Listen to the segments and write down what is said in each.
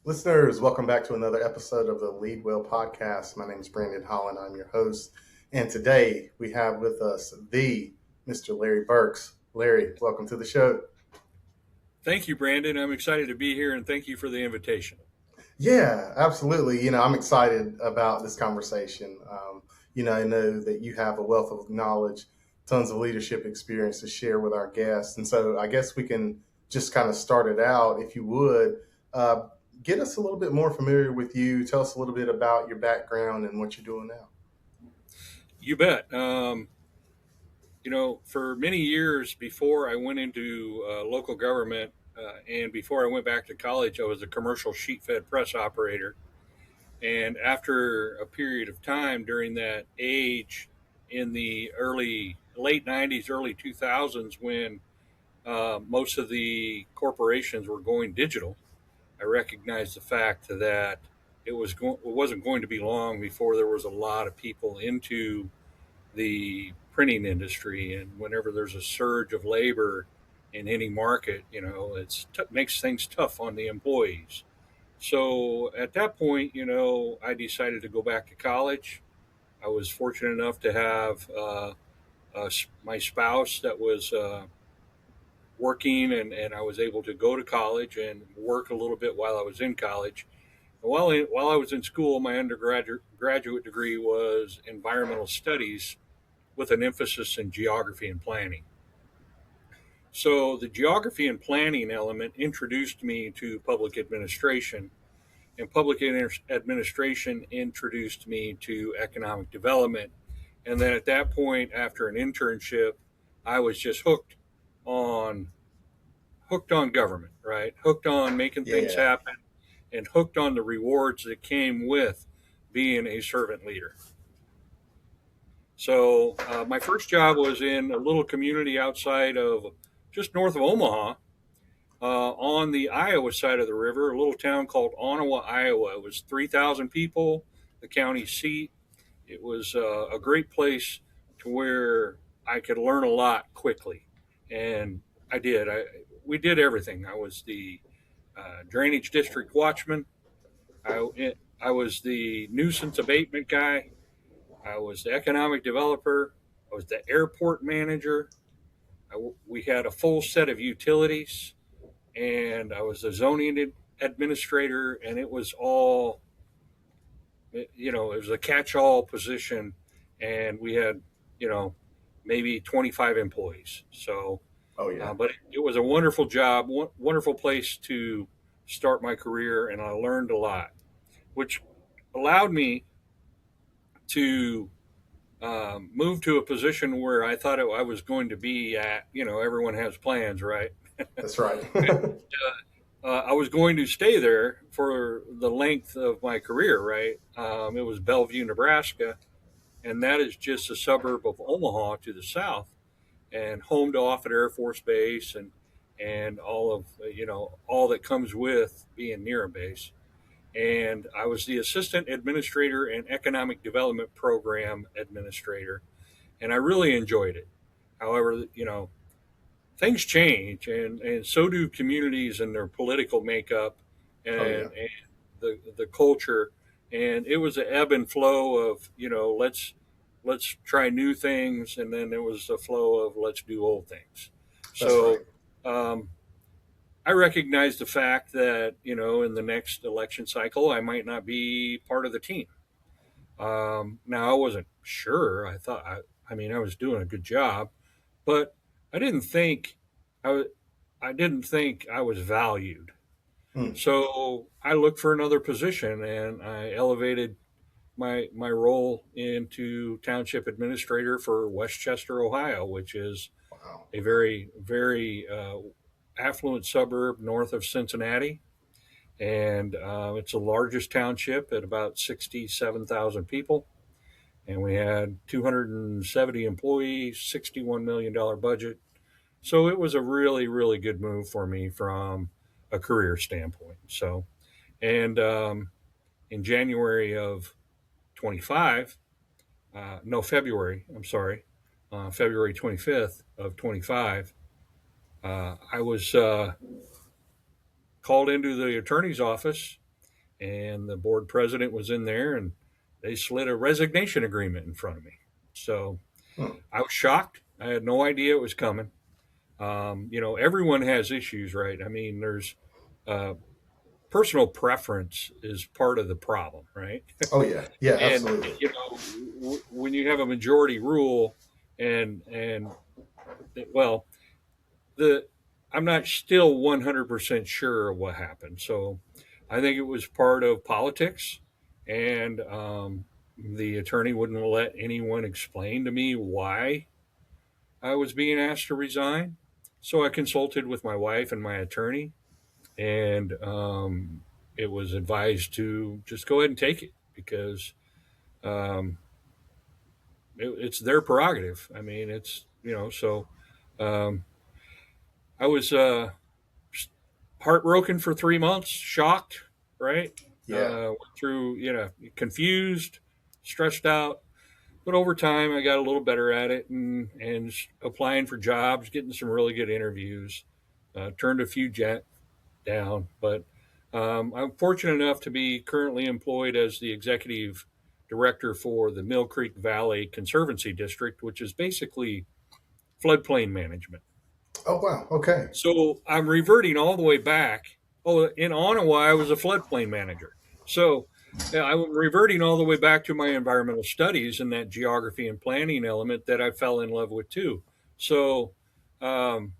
Listeners, welcome back to another episode of the Lead Well podcast. My name is Brandon Holland. I'm your host. And today we have with us the Mr. Larry Burks. Larry, welcome to the show. Thank you, Brandon. I'm excited to be here and thank you for the invitation. Yeah, absolutely. I'm excited about this conversation. I know that you have a wealth of knowledge, tons of leadership experience to share with our guests. And so I guess we can just kind of start it out, if you would. Uh, get us a little bit more familiar with you. Tell us a little bit about your background and what you're doing now. You bet. For many years before I went into local government and before I went back to college, I was a commercial sheet fed press operator. And after a period of time during that age in the late 90s, early 2000s, when most of the corporations were going digital, I recognized the fact that it wasn't going to be long before there was a lot of people into the printing industry, and whenever there's a surge of labor in any market, makes things tough on the employees. So at that point, I decided to go back to college. I was fortunate enough to have my spouse that was working, and I was able to go to college and work a little bit while I was in college. While I was in school, my undergraduate degree was environmental studies with an emphasis in geography and planning. So the geography and planning element introduced me to public administration, and administration introduced me to economic development. And then at that point, after an internship, I was just on hooked on government, right? Hooked on making things Yeah. happen and hooked on the rewards that came with being a servant leader. So my first job was in a little community outside of just north of Omaha, on the Iowa side of the river, a little town called Ottawa, Iowa. It was 3,000 people, the county seat. It was a great place to where I could learn a lot quickly, and I did. We did everything. I was the drainage district watchman. I was the nuisance abatement guy. I was the economic developer. I was the airport manager. We had a full set of utilities, and I was the zoning administrator, and it was all, it was a catch-all position, and we had, you know, maybe 25 employees. So, Oh, yeah. but it was a wonderful job, wonderful place to start my career, and I learned a lot, which allowed me to move to a position where I thought I was going to be at. Everyone has plans, right? That's right. I was going to stay there for the length of my career, right? It was Bellevue, Nebraska, and that is just a suburb of Omaha to the south, and home to Offutt Air Force Base, and all of all that comes with being near a base. And I was the assistant administrator and economic development program administrator, and I really enjoyed it. However, things change, and so do communities and their political makeup, Oh, yeah. and the culture. And it was an ebb and flow of, let's try new things, and then there was a flow of let's do old things. That's So right. um, I recognize the fact that, in the next election cycle, I might not be part of the team. Now, I wasn't sure. I was doing a good job, but I didn't think I was, I didn't think I was valued. Mm. So I looked for another position, and I elevated my role into township administrator for Westchester, Ohio, which is Wow. a very, very affluent suburb north of Cincinnati. And it's the largest township at about 67,000 people. And we had 270 employees, $61 million budget. So it was a really, really good move for me from a career standpoint. So, and in January of 25, no, February, I'm sorry, February 25th of 25, I was called into the attorney's office and the board president was in there, and they slid a resignation agreement in front of me. So Hmm. I was shocked. I had no idea it was coming. Everyone has issues, right? I mean, there's uh, personal preference is part of the problem, right? Oh yeah, yeah, And absolutely. when you have a majority rule, and well, the I'm not still 100% sure of what happened. So I think it was part of politics, and the attorney wouldn't let anyone explain to me why I was being asked to resign. So I consulted with my wife and my attorney, and it was advised to just go ahead and take it because um, it's their prerogative. I mean, so um, I was heartbroken for 3 months, shocked, right? Yeah, Went through, confused, stressed out. But over time, I got a little better at it and applying for jobs, getting some really good interviews. Turned a few down, but I'm fortunate enough to be currently employed as the executive director for the Millcreek Valley Conservancy District, which is basically floodplain management. oh wow, okay. So I'm reverting all the way back. Oh, in Ottawa, I was a floodplain manager. So yeah, I'm reverting all the way back to my environmental studies and that geography and planning element that I fell in love with too. So, um,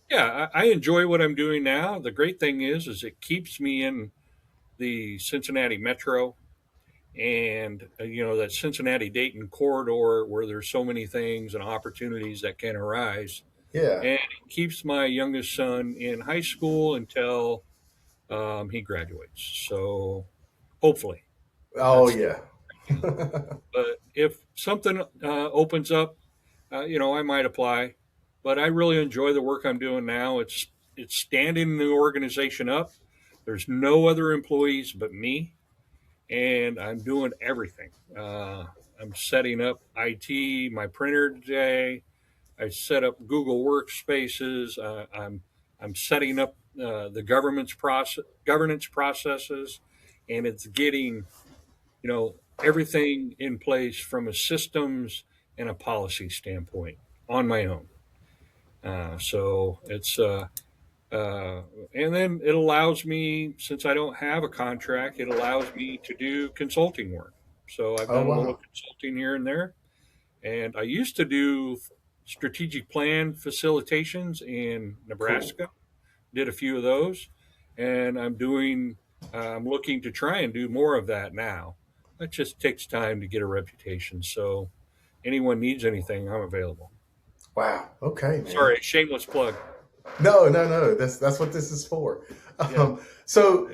yeah, I enjoy what I'm doing now. The great thing is it keeps me in the Cincinnati metro and that Cincinnati Dayton corridor where there's so many things and opportunities that can arise, Yeah. and it keeps my youngest son in high school until he graduates. So hopefully Oh that's the yeah. plan. But if something opens up, I might apply. But I really enjoy the work I'm doing now. It's standing the organization up. There's no other employees but me, and I'm doing everything. I'm setting up IT, my printer today. I set up Google Workspaces. I'm setting up the governance processes, and it's getting everything in place from a systems and a policy standpoint on my own. So it's and then it allows me, since I don't have a contract, it allows me to do consulting work. So I've Oh done a little wow. consulting here and there, and I used to do strategic plan facilitations in Cool. Nebraska. Did a few of those, and I'm looking to try and do more of that now. It just takes time to get a reputation. So anyone needs anything, I'm available. Wow. Okay, man. Sorry, shameless plug. No, no, no. That's what this is for. Yeah, So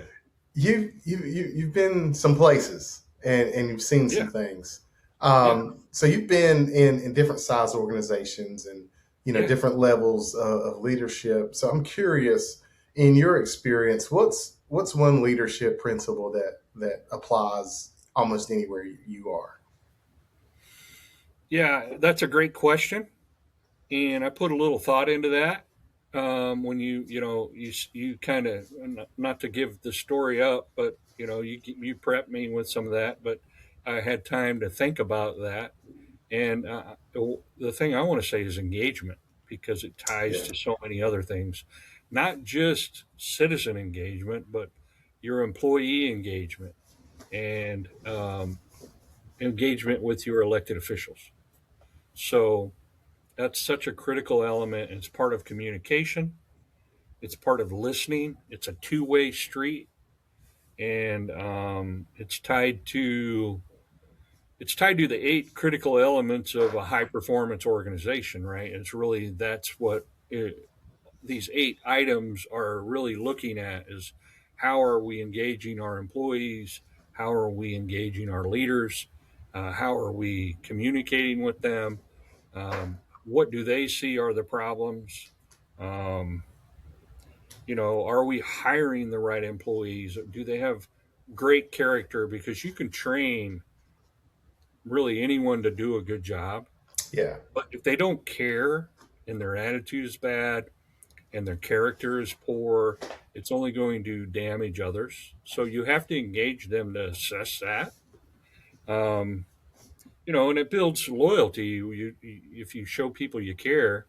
yeah, you've been some places and you've seen some yeah, things. yeah, So you've been in different size organizations and yeah. different levels of leadership. So I'm curious, in your experience, what's one leadership principle that applies almost anywhere you are? Yeah, that's a great question, and I put a little thought into that. When you kind of, not to give the story up, but you prepped me with some of that, but I had time to think about that. And the thing I want to say is engagement because it ties Yeah, to so many other things, not just citizen engagement, but your employee engagement and engagement with your elected officials. So that's such a critical element. It's part of communication. It's part of listening. It's a two-way street, and it's tied to the eight critical elements of a high performance organization. Right? It's really that's what these eight items are really looking at is how are we engaging our employees? How are we engaging our leaders? How are we communicating with them? What do they see are the problems? Um, are we hiring the right employees? Do they have great character? Because you can train really anyone to do a good job, yeah, but if they don't care and their attitude is bad, and their character is poor, it's only going to damage others. So you have to engage them to assess that. Um, and it builds loyalty. If you show people you care,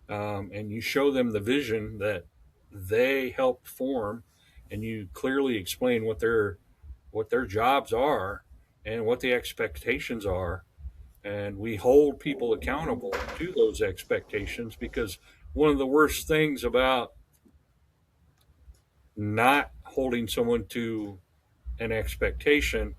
and you show them the vision that they helped form, and you clearly explain what their jobs are and what the expectations are, and we hold people accountable to those expectations, because one of the worst things about not holding someone to an expectation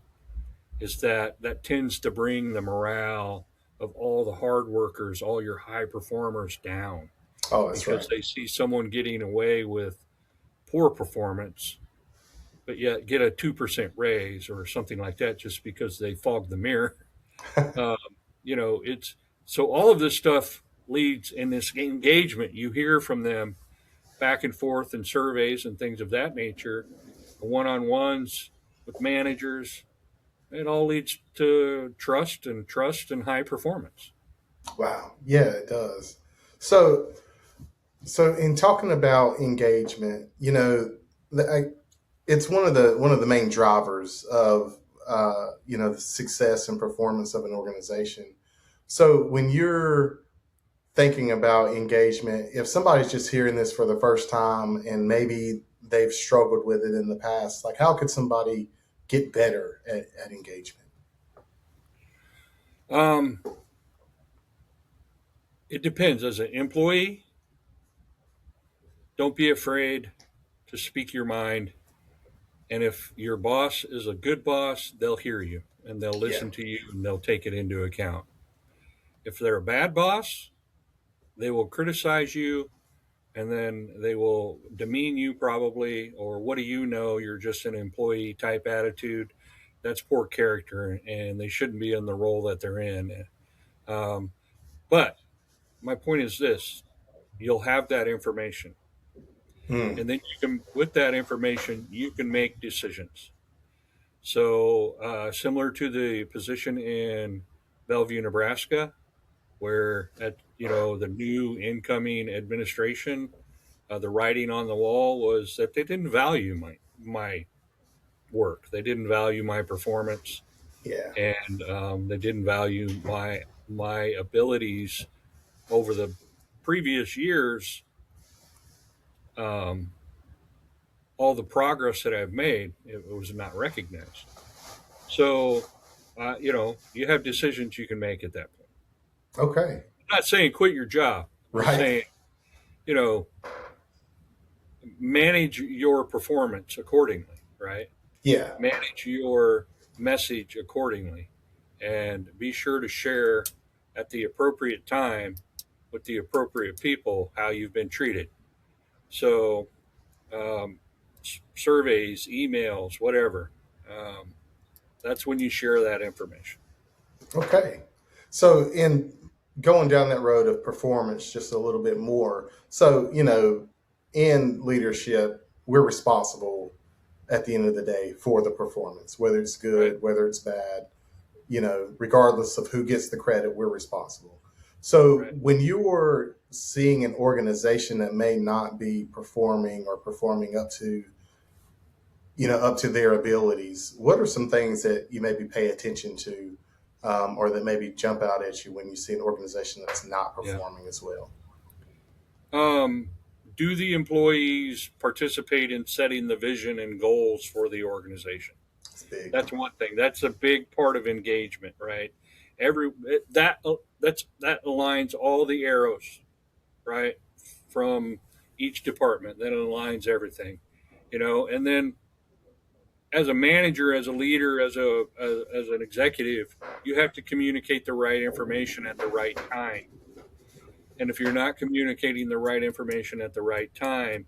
is that that tends to bring the morale of all the hard workers, all your high performers down, Oh, that's because right. they see someone getting away with poor performance, but yet get a 2% raise or something like that just because they fogged the mirror. Um, it's so all of this stuff leads in this engagement. You hear from them back and forth in surveys and things of that nature, one on ones with managers. It all leads to trust and high performance. Wow. Yeah, it does. So, so in talking about engagement, it's one of the main drivers of the success and performance of an organization. So when you're thinking about engagement, if somebody's just hearing this for the first time and maybe they've struggled with it in the past, like how could somebody get better at engagement? Um, it depends. As an employee, don't be afraid to speak your mind. And if your boss is a good boss, they'll hear you and they'll Yeah. listen to you and they'll take it into account. If they're a bad boss, they will criticize you and then they will demean you probably, or what do you know? You're just an employee type attitude. That's poor character and they shouldn't be in the role that they're in. Um, but my point is this: you'll have that information. Hmm. And then with that information, you can make decisions. So, similar to the position in Bellevue, Nebraska, where the new incoming administration, the writing on the wall was that they didn't value my work, they didn't value my performance, Yeah. and they didn't value my abilities over the previous years. Um, all the progress that I've made, it was not recognized. So, you have decisions you can make at that point. Okay. I'm not saying quit your job. I'm Right. saying, you know, manage your performance accordingly, right? Yeah. Manage your message accordingly and be sure to share at the appropriate time with the appropriate people how you've been treated. So, um, surveys, emails, whatever. Um, that's when you share that information. Okay. So, in going down that road of performance just a little bit more, so, in leadership, we're responsible at the end of the day for the performance, whether it's Right. good, whether it's bad, regardless of who gets the credit, we're responsible. So, Right. when you're seeing an organization that may not be performing or performing up to their abilities, what are some things that you maybe pay attention to, or that maybe jump out at you when you see an organization that's not Yeah. performing as well? Um, do the employees participate in setting the vision and goals for the organization? It's big. That's one thing. That's a big part of engagement, right? Every that aligns all the arrows, right, from each department. That aligns everything, and then as a manager, as a leader, as an executive, you have to communicate the right information at the right time. And if you're not communicating the right information at the right time,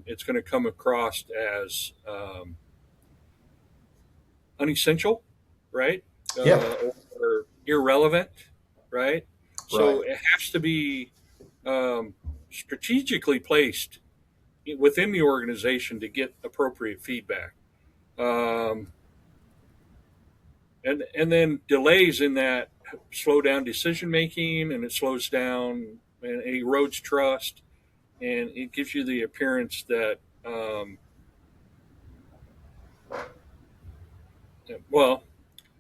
it's going to come across as unessential, right? Yeah. Or irrelevant, right? So Right. it has to be strategically placed within the organization to get appropriate feedback. Um, and then delays in that slow down decision making, and it slows down and it erodes trust. and it gives you the appearance that well,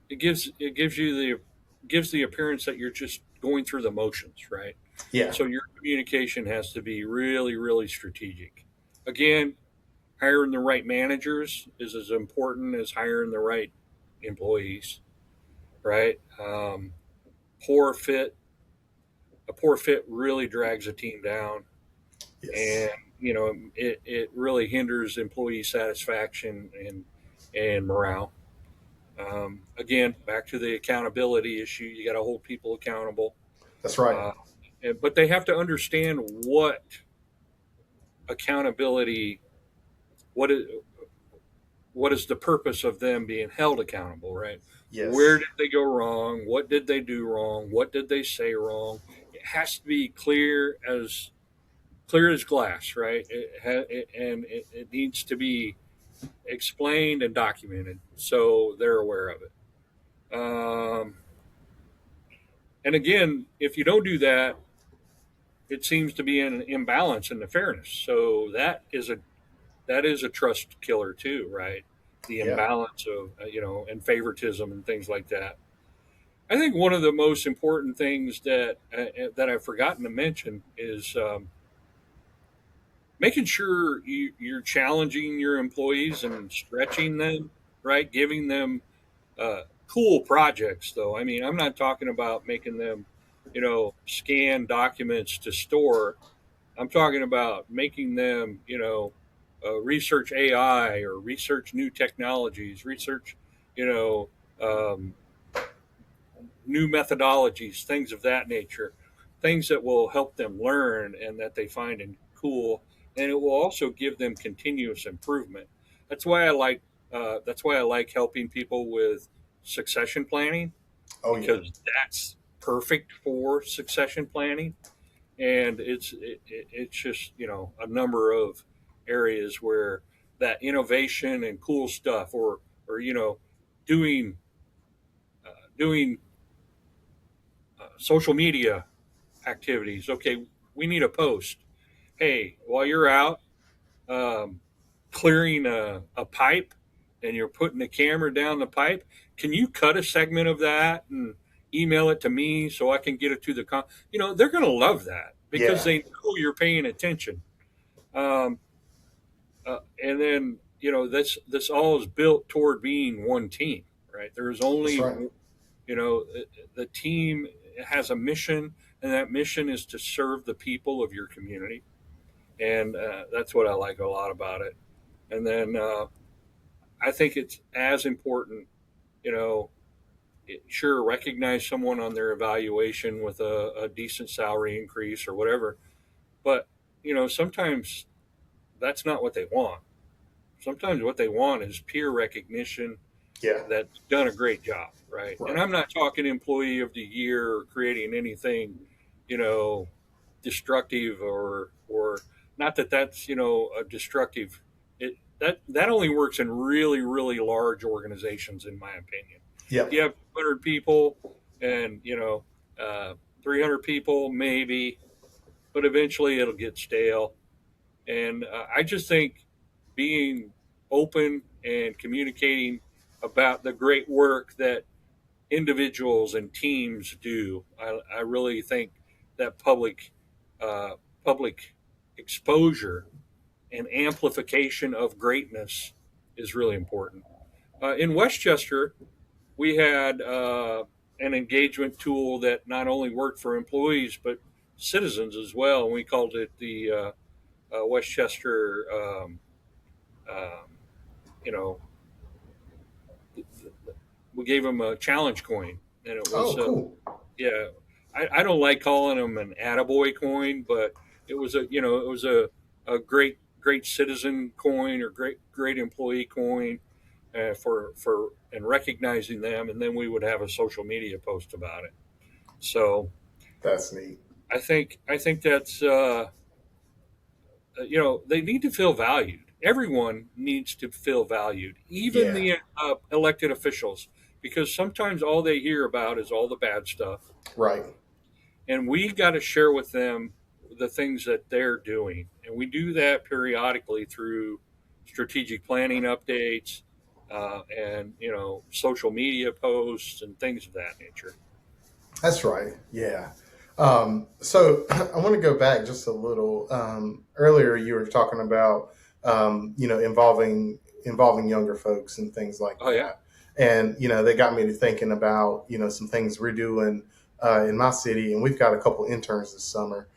it gives the appearance that you're just going through the motions, right? Yeah. So your communication has to be really, really strategic. Again, hiring the right managers is as important as hiring the right employees, right? Poor fit, a poor fit really drags a team down, and Yes. it really hinders employee satisfaction and morale. Again, back to the accountability issue, you got to hold people accountable, That's right. uh, but they have to understand what accountability, what is what is the purpose of them being held accountable, right? Where Yes. did they go wrong? What did they do wrong? What did they say wrong? It has to be clear as glass, right? And it needs to be explained and documented so they're aware of it. And again, if you don't do that, it seems to be an imbalance in the fairness. So that is a trust killer too, right? The Yeah. imbalance of and favoritism and things like that. I think one of the most important things that I've forgotten to mention is making sure you're challenging your employees and stretching them, right? Giving them cool projects, though. I mean, I'm not talking about making them, scan documents to store. I'm talking about making them, research AI or research new technologies, research, you know, um, new methodologies, things of that nature, things that will help them learn and that they find cool, and it will also give them continuous improvement. That's why I like. That's why I like helping people with succession planning, Oh yeah. because that's perfect for succession planning, and it's just a number of areas where that innovation and cool stuff, or doing doing social media activities. Okay, we need a post. Hey, while you're out um, clearing a pipe and you're putting the camera down the pipe, can you cut a segment of that and email it to me so I can get it to they're going to love that because Yeah. they know you're paying attention. Um, and then, this all is built toward being one team, right? There's That's only, right. the team has a mission, and that mission is to serve the people of your community. And that's what I like a lot about it. And then I think it's as important, you know, sure, recognize someone on their evaluation with a decent salary increase or whatever. But, sometimes that's not what they want. Sometimes what they want is peer recognition Yeah. that's done a great job, right? And Right. I'm not talking employee of the year or creating anything, you know, destructive or not that that's a destructive. That only works in really really large organizations, in my opinion. If Yep. you have 200 people and 300 people, maybe, but eventually it'll get stale. And I just think being open and communicating about the great work that individuals and teams do, I really think that uh, public exposure and amplification of greatness is really important. In Westchester, we had an engagement tool that not only worked for employees but citizens as well, and we called it the Westchester. Um, you know, we gave them a challenge coin, and it Oh, was cool. yeah. I don't like calling them an attaboy coin, but it was a great citizen coin or great employee coin for and recognizing them, and then we would have a social media post about it. So That's neat. I think that's they need to feel valued. Everyone needs to feel valued, even Yeah. the elected officials, because sometimes all they hear about is all the bad stuff, Right. and we got to share with them the things that they're doing. And we do that periodically through strategic planning updates and, social media posts and things of that nature. That's right. Yeah. So I want to go back just a little. Earlier, you were talking about involving younger folks and things like Oh, yeah. that, and they got me to thinking about some things we're doing in my city, and we've got a couple interns this summer,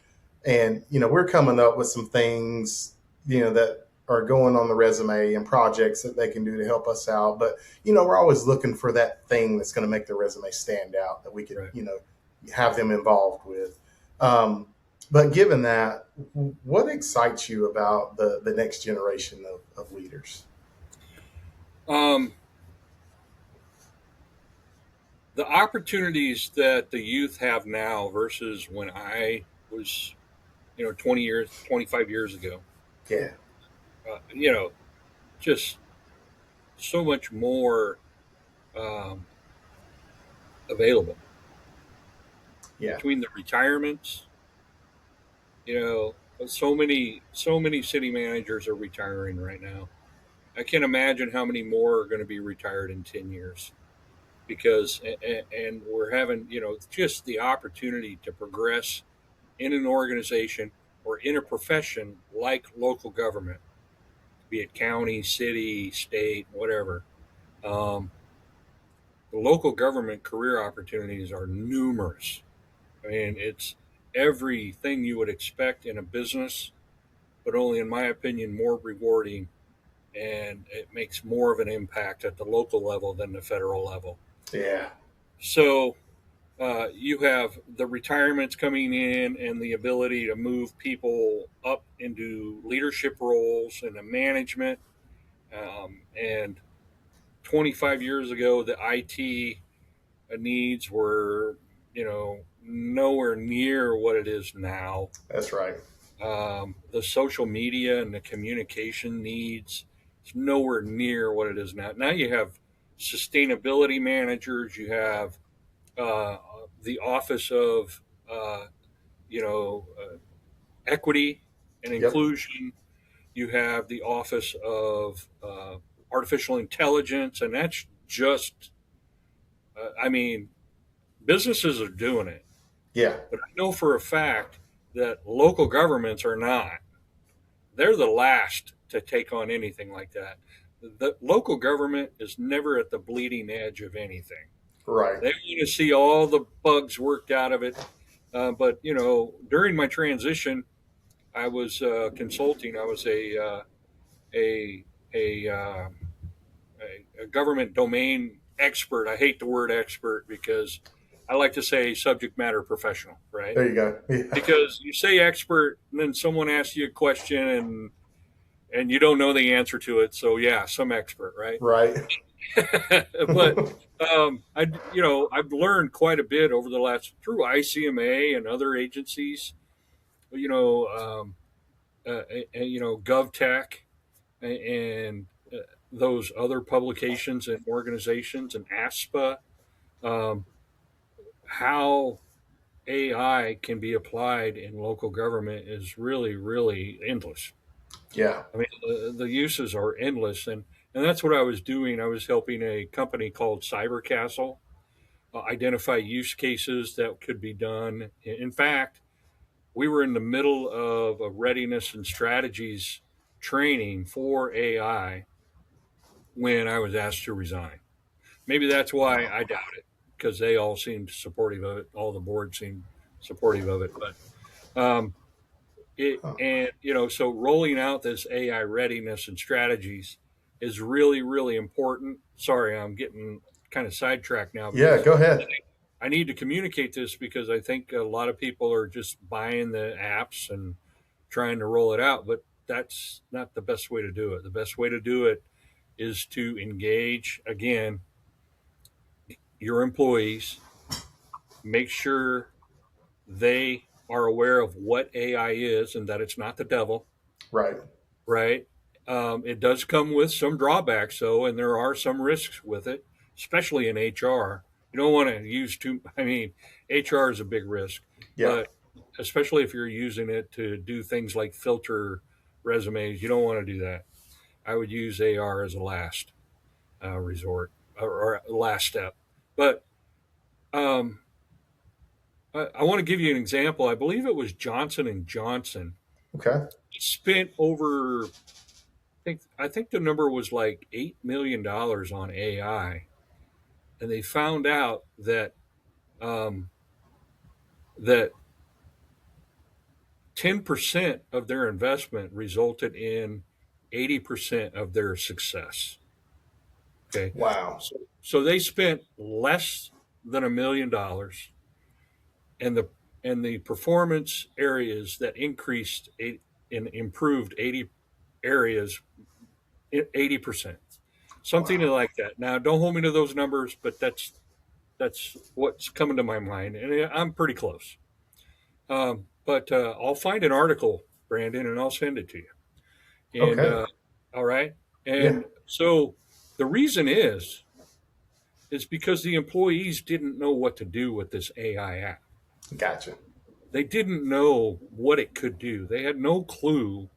and we're coming up with some things that are going on the resume and projects that they can do to help us out. But we're always looking for that thing that's going to make the resume stand out that we could Right. have them involved with. um, but given that, what excites you about the next generation of leaders? Um, the opportunities that the youth have now versus when I was, 20 years, 25 years ago, Yeah. uh, you know, just so much more um, available Yeah. between the retirements. So many city managers are retiring right now. I can't imagine how many more are going to be retired in 10 years because, and we're having, just the opportunity to progress in an organization or in a profession like local government, be it county, city, state, whatever. Um, the local government career opportunities are numerous. I mean, it's everything you would expect in a business, but only, in my opinion, more rewarding, and it makes more of an impact at the local level than the federal level. Yeah. So you have the retirements coming in and the ability to move people up into leadership roles and the management. And 25 years ago, the IT needs were, nowhere near what it is now. That's right. The social media and the communication needs is nowhere near what it is now. Now you have sustainability managers, you have uh, the office of uh, you know equity and Yep. inclusion. You have the office of artificial intelligence, and that's just I mean, businesses are doing it, Yeah. but I know for a fact that local governments are not. They're the last to take on anything like that. The local government is never at the bleeding edge of anything. Right. They want to see all the bugs worked out of it. But during my transition, I was consulting. I was a a, uh, a government domain expert. I hate the word expert because I like to say subject matter professional, right? There you go. Yeah. Because you say expert, and then someone asks you a question, and you don't know the answer to it. So yeah, some expert, right? Right. But I've learned quite a bit over the last through ICMA and other agencies. You know, GovTech and those other publications and organizations and ASPA. Um, how AI can be applied in local government is really, really endless. Yeah. I mean, the uses are endless, and that's what I was doing. I was helping a company called Cybercastle identify use cases that could be done. In fact, we were in the middle of a readiness and strategies training for AI when I was asked to resign. Maybe that's why Wow. I doubt it, because they all seemed supportive of it. All the board seemed supportive of it, but Huh. so rolling out this AI readiness and strategies is really, really important. Sorry, I'm getting kind of sidetracked now Yeah. because Go ahead. I need to communicate this because I think a lot of people are just buying the apps and trying to roll it out, but that's not the best way to do it. The best way to do it is to engage again your employees, make sure they are aware of what AI is and that it's not the devil, Right. right? It does come with some drawbacks, though, and there are some risks with it, especially in HR. You don't want to use too. I mean, HR is a big risk, Yeah. but especially if you're using it to do things like filter resumes. You don't want to do that. I would use AR as a last resort, or last step. But um, I want to give you an example. I believe it was Johnson and Johnson Okay. spent over. I think the number was like $8 million on AI, and they found out um, that 10% of their investment resulted in 80% of their success. Okay. Wow. So they spent less than $1 million, and the performance areas that increased and improved 80 areas 80%. Something Wow. like that. Now don't hold me to those numbers, but that's what's coming to my mind, and I'm pretty close. But I'll find an article, Brandon, and I'll send it to you. And Okay. all right. Yeah. And so the reason is because the employees didn't know what to do with this AI app. Gotcha. They didn't know what it could do. They had no clue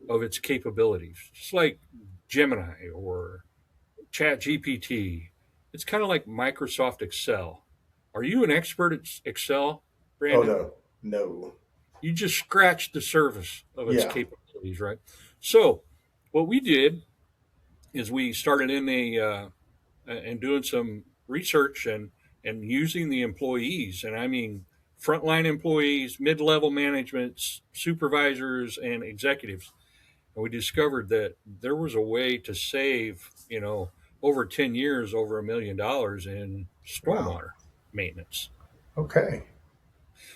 of its capabilities. Just like Gemini or Chat GPT. It's kind of like Microsoft Excel. Are you an expert at Excel, Oh Brandon? no. No. You just scratched the surface of its Yeah. capabilities, right? So, what we did is we started in and doing some research and using the employees, and I mean frontline employees, mid-level management, supervisors, and executives. And we discovered that there was a way to save, over 10 years, over $1 million in Wow. stormwater maintenance. Okay.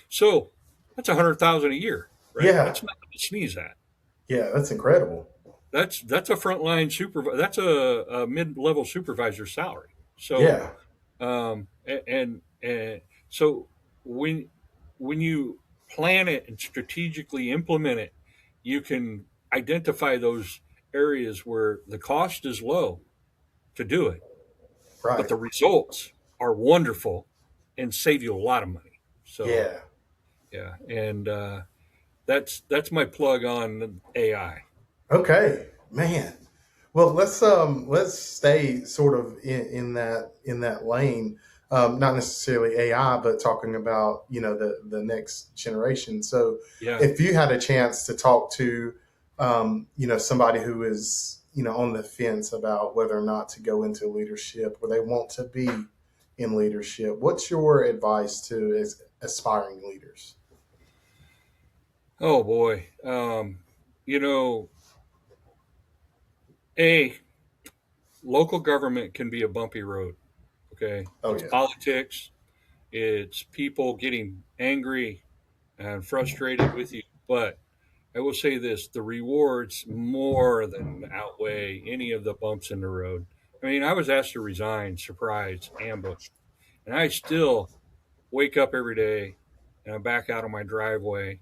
So that's 100,000 a year, right? Yeah. That's nothing to sneeze at. Yeah. That's incredible. That's a frontline supervisor. That's a mid-level supervisor salary. So, Yeah. and so when when you plan it and strategically implement it, you can identify those areas where the cost is low to do it, but Right. the results are wonderful and save you a lot of money. So Yeah. yeah, and that's my plug on AI. Okay. Man. Well, let's stay sort of in that lane. Not necessarily AI, but talking about the next generation. So, Yeah. if you had a chance to talk to somebody who is on the fence about whether or not to go into leadership or they want to be in leadership, what's your advice to aspiring leaders? Oh boy. You know, a local government can be a bumpy road. Okay, Oh it's yeah, politics. It's people getting angry and frustrated with you. But I will say this: the rewards more than outweigh any of the bumps in the road. I mean, I was asked to resign, surprise, ambushed, and I still wake up every day and I back out of my driveway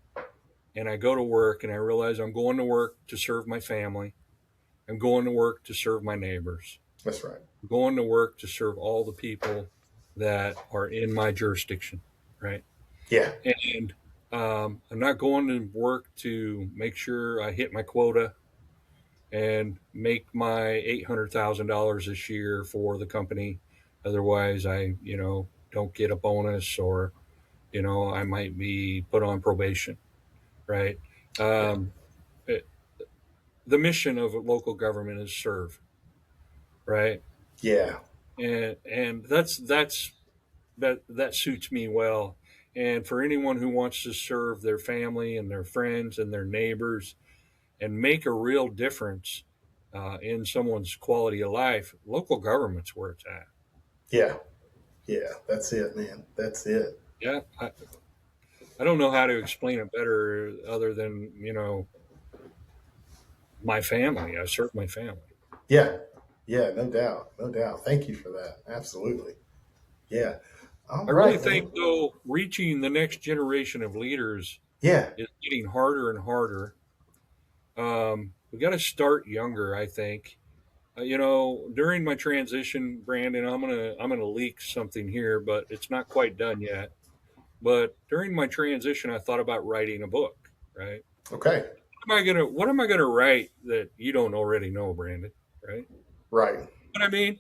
and I go to work and I realize I'm going to work to serve my family. I'm going to work to serve my neighbors. that's right. I'm going to work to serve all the people that are in my jurisdiction, right? Yeah, And I'm not going to work to make sure I hit my quota and make my $800,000 this year for the company. Otherwise, I don't get a bonus, or I might be put on probation, right? yeah, Um, it, the mission of a local government is serve, right? yeah, And that suits me well. And for anyone who wants to serve their family and their friends and their neighbors and make a real difference in someone's quality of life, local government's where it's at. yeah, yeah. That's it, man. That's it. Yeah, I don't know how to explain it better other than my family. I serve my family. Yeah, yeah. No doubt, no doubt. Thank you for that. Absolutely. Yeah. All I really right, think man. though reaching the next generation of leaders Yeah, is getting harder and harder. We got to start younger, I think. During my transition, Brandon, I'm gonna leak something here, but it's not quite done yet. But during my transition, I thought about writing a book. Right? Okay. What am I gonna write that you don't already know, Brandon? Right? Right. But I mean,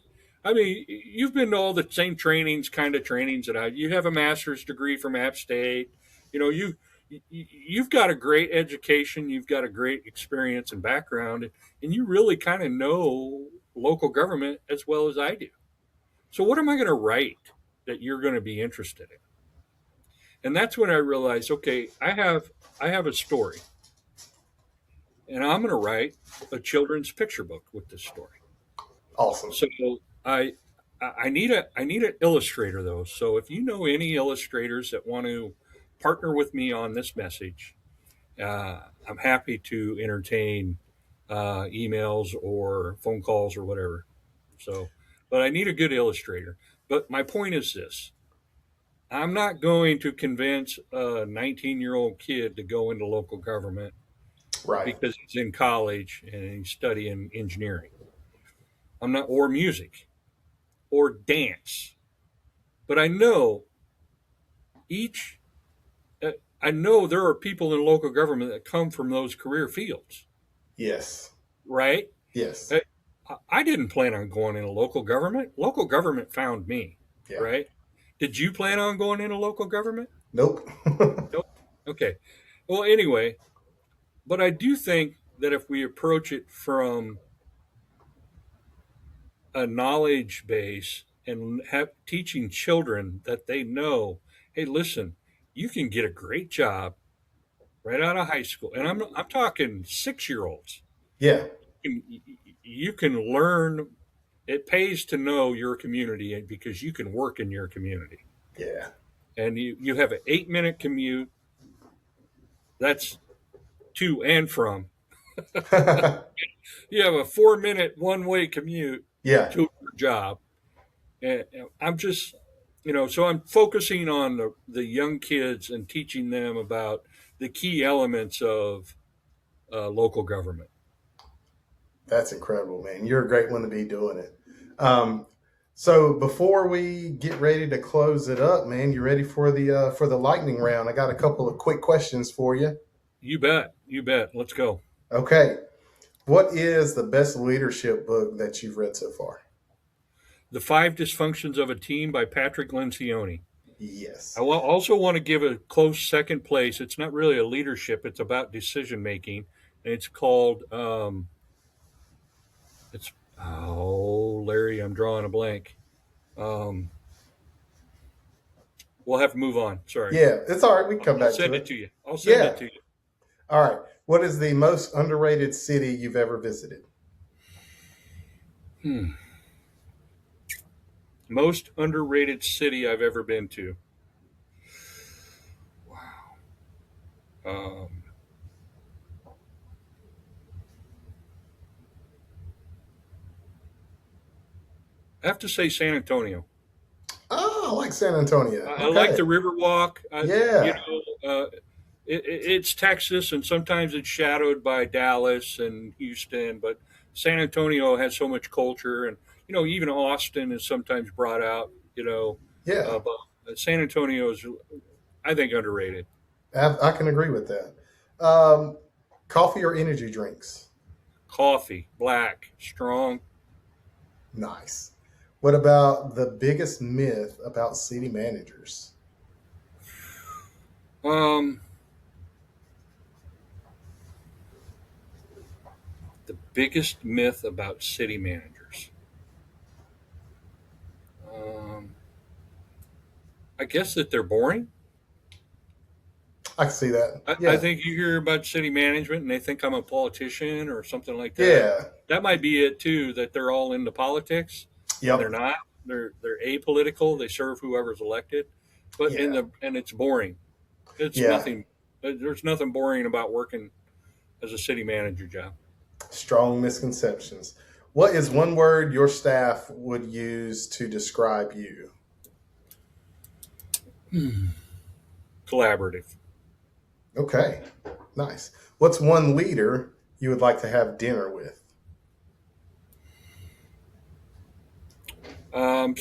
you've been to all the same trainings, kind of trainings that I. You have a master's degree from App State. You know, you've got a great education. You've got a great experience and background, and you really kind of know local government as well as I do. So, what am I going to write that you're going to be interested in? And that's when I realized, okay, I have a story, and I'm going to write a children's picture book with this story. Awesome. So I I need an illustrator though. So if you know any illustrators that want to partner with me on this message, I'm happy to entertain emails or phone calls or whatever. So, but I need a good illustrator. But my point is this: I'm not going to convince a 19-year-old kid to go into local government Right. because he's in college and he's studying engineering. I'm not, or music or dance. But each, I know there are people in local government that come from those career fields, Yes. right? Yes. I, I didn't plan on going into local government. Local government found me, Yeah. right? Did you plan on going into local government? Nope. Nope. Okay. Well, anyway, but I do think that if we approach it from a knowledge base and have teaching children that they know, hey, listen, you can get a great job right out of high school, and I'm talking 6 year olds. Yeah. You can learn. It pays to know your community because you can work in your community, Yeah. and you have an 8 minute commute. That's to and from. You have a 4 minute one way commute Yeah. to your job. And I'm just, so I'm focusing on the young kids and teaching them about the key elements of local government. That's incredible, man. You're a great one to be doing it. Um, so before we get ready to close it up, man, you ready for the lightning round? I got a couple of quick questions for you. You bet. You bet. Let's go. Okay. What is the best leadership book that you've read so far? The Five Dysfunctions of a Team by Patrick Lencioni. I Yes. also want to give a close second place. It's not really a leadership, it's about decision making. And it's called, Larry, I'm drawing a blank. Um, we'll have to move on. Sorry. Yeah, it's all right. We can come I'll back to send it it. to you. I'll send it Yeah. to you. All right. What is the most underrated city you've ever visited? Hmm. Most underrated city I've ever been to. Wow. Um, I have to say San Antonio. Oh, I like San Antonio. I like Okay. the Riverwalk. Yeah. It's Texas, and sometimes it's shadowed by Dallas and Houston. But San Antonio has so much culture, and even Austin is sometimes brought out. Yeah. But San Antonio is, I think, underrated. I can agree with that. Um, Coffee or energy drinks? Coffee, black, strong. Nice. What about the biggest myth about city managers? Um, the biggest myth about city managers. Um, I guess that they're boring. I can see that. I Yeah. think you hear about city management and they think I'm a politician or something like that. Yeah. That might be it too. That they're all into politics, and they're Yep. not. They're apolitical. They serve whoever's elected, but Yeah. and it's boring. It's Yeah. nothing. There's nothing boring about working as a city manager job. Strong misconceptions. What is one word your staff would use to describe you? Collaborative. Okay. Nice. What's one leader you would like to have dinner with? Um,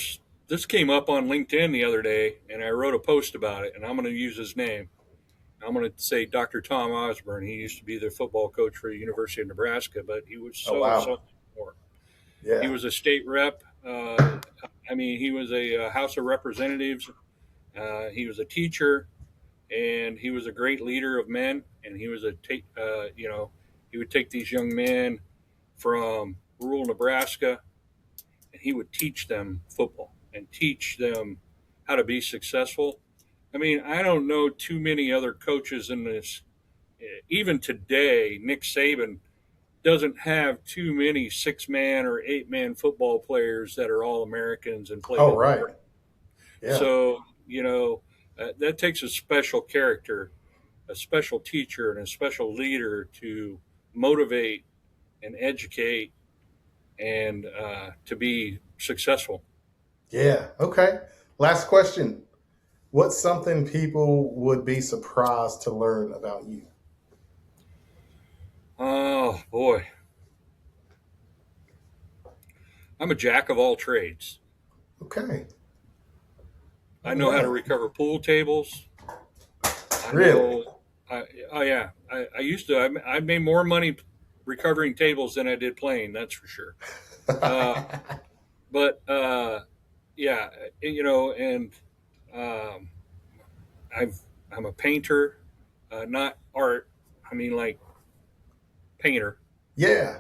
this came up on LinkedIn the other day, and I wrote a post about it, and I'm going to use his name. I'm going to say Dr. Tom Osborne. He used to be the football coach for the University of Nebraska, but he was Oh so wow. much more. He Yeah. was a state rep. I mean, he was a House of Representatives. He was a teacher, and he was a great leader of men. And he was he would take these young men from rural Nebraska, and he would teach them football and teach them how to be successful. I mean, I don't know too many other coaches in this. Even today, Nick Saban doesn't have too many 6-man or 8-man football players that are all Americans and played Oh in the right. war. Yeah. So, that takes a special character, a special teacher, and a special leader to motivate and educate and to be successful. Yeah. Okay. Last question. What's something people would be surprised to learn about you? Oh, boy. I'm a jack of all trades. Okay. I All know how to right. recover pool tables. I Really? know. Oh yeah. I used to. I made more money recovering tables than I did playing. That's for sure. Uh, but yeah, and um, I've I'm a painter, not art. I mean like painter Yeah.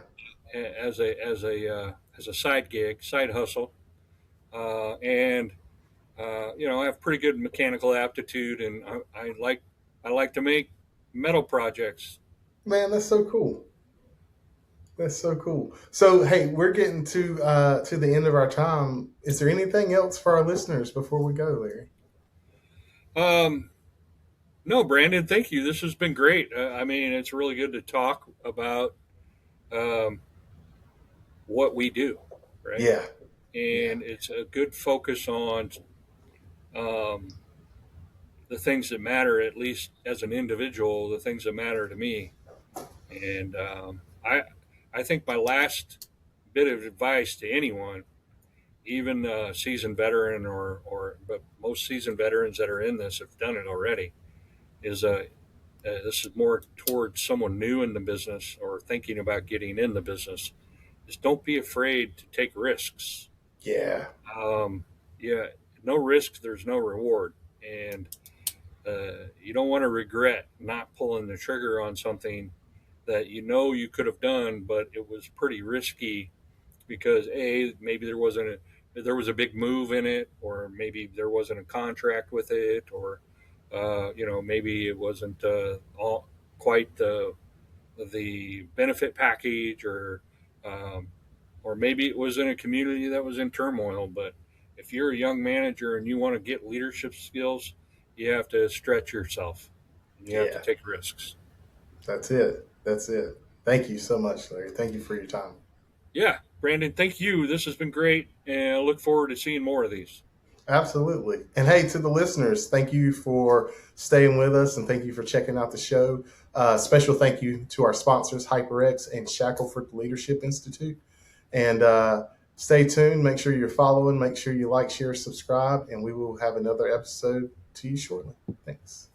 as a side gig, side hustle, and I have pretty good mechanical aptitude, and I like to make metal projects. Man, that's so cool. That's so cool. So, hey, we're getting to the end of our time. Is there anything else for our listeners before we go, Larry? Um, no, Brandon, thank you. This has been great. I mean, it's really good to talk about um, what we do, right? Yeah. Yeah. And it's a good focus on um, the things that matter, at least as an individual, the things that matter to me. And I think my last bit of advice to anyone, even a seasoned veteran or but most seasoned veterans that are in this have done it already, is this is more towards someone new in the business or thinking about getting in the business, is don't be afraid to take risks. Yeah. Um, yeah, no risk, there's no reward. And you don't want to regret not pulling the trigger on something that you could have done, but it was pretty risky because maybe there was a big move in it, or maybe there wasn't a contract with it, or maybe it wasn't all quite the benefit package, um, or maybe it was in a community that was in turmoil. But if you're a young manager and you want to get leadership skills, you have to stretch yourself and you have to Yeah. take risks. That's it. That's it. Thank you so much, Larry. Thank you for your time. Yeah, Brandon, thank you. This has been great, and I look forward to seeing more of these. Absolutely. And hey, to the listeners, thank you for staying with us and thank you for checking out the show. Special thank you to our sponsors, HyperX and Shackelford Leadership Institute. And stay tuned. Make sure you're following. Make sure you like, share, subscribe, and we will have another episode to you shortly. Thanks.